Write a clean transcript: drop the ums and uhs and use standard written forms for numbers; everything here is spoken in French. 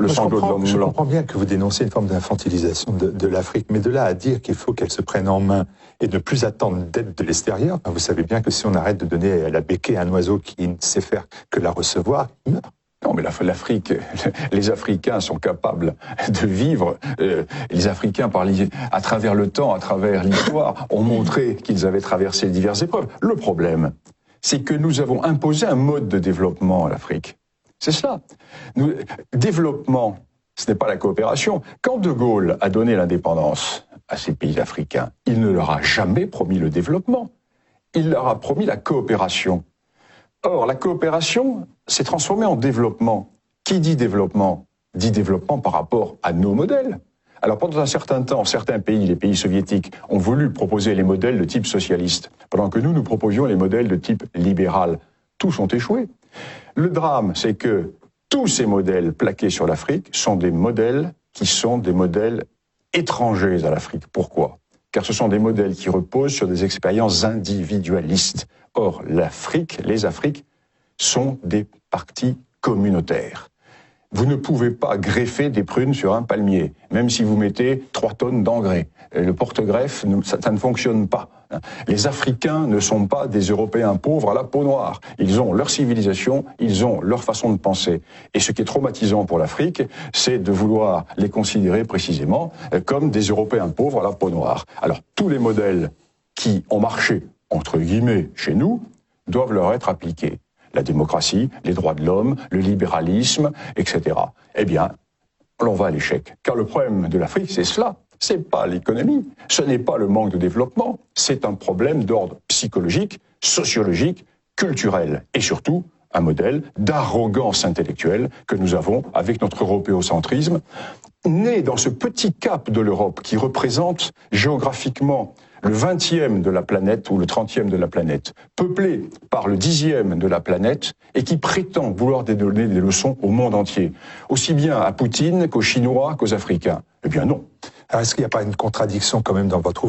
le sanglot de l'homme Je blanc. comprends bien que vous dénoncez une forme d'infantilisation de l'Afrique, mais de là à dire qu'il faut qu'elle se prenne en main et ne plus attendre d'aide de l'extérieur, vous savez bien que si on arrête de donner la béquille à un oiseau qui ne sait faire que la recevoir, il meurt. Non, mais l'Afrique, les Africains sont capables de vivre. Les Africains, à travers le temps, à travers l'histoire, ont montré qu'ils avaient traversé diverses épreuves. Le problème, c'est que nous avons imposé un mode de développement à l'Afrique. C'est cela. Développement, ce n'est pas la coopération. Quand De Gaulle a donné l'indépendance à ces pays africains, il ne leur a jamais promis le développement. Il leur a promis la coopération. Or, la coopération s'est transformée en développement. Qui dit développement par rapport à nos modèles. Alors, pendant un certain temps, certains pays, les pays soviétiques, ont voulu proposer les modèles de type socialiste, pendant que nous proposions les modèles de type libéral. Tous ont échoué. Le drame, c'est que tous ces modèles plaqués sur l'Afrique sont des modèles qui sont des modèles étrangers à l'Afrique. Pourquoi ? Car ce sont des modèles qui reposent sur des expériences individualistes. Or, les Afriques sont des partis communautaires. Vous ne pouvez pas greffer des prunes sur un palmier, même si vous mettez 3 tonnes d'engrais. Le porte-greffe, ça ne fonctionne pas. Les Africains ne sont pas des Européens pauvres à la peau noire. Ils ont leur civilisation, ils ont leur façon de penser. Et ce qui est traumatisant pour l'Afrique, c'est de vouloir les considérer précisément comme des Européens pauvres à la peau noire. Alors, tous les modèles qui ont marché, entre guillemets, chez nous, doivent leur être appliqués. La démocratie, les droits de l'homme, le libéralisme, etc. Eh bien, on va à l'échec. Car le problème de l'Afrique, c'est cela. C'est pas l'économie, ce n'est pas le manque de développement, c'est un problème d'ordre psychologique, sociologique, culturel et surtout un modèle d'arrogance intellectuelle que nous avons avec notre européocentrisme, né dans ce petit cap de l'Europe qui représente géographiquement le 20e de la planète ou le 30e de la planète, peuplé par le 10e de la planète et qui prétend vouloir donner des leçons au monde entier, aussi bien à Poutine qu'aux Chinois qu'aux Africains. Eh bien non. Alors, est-ce qu'il n'y a pas une contradiction quand même dans votre ouvrage ?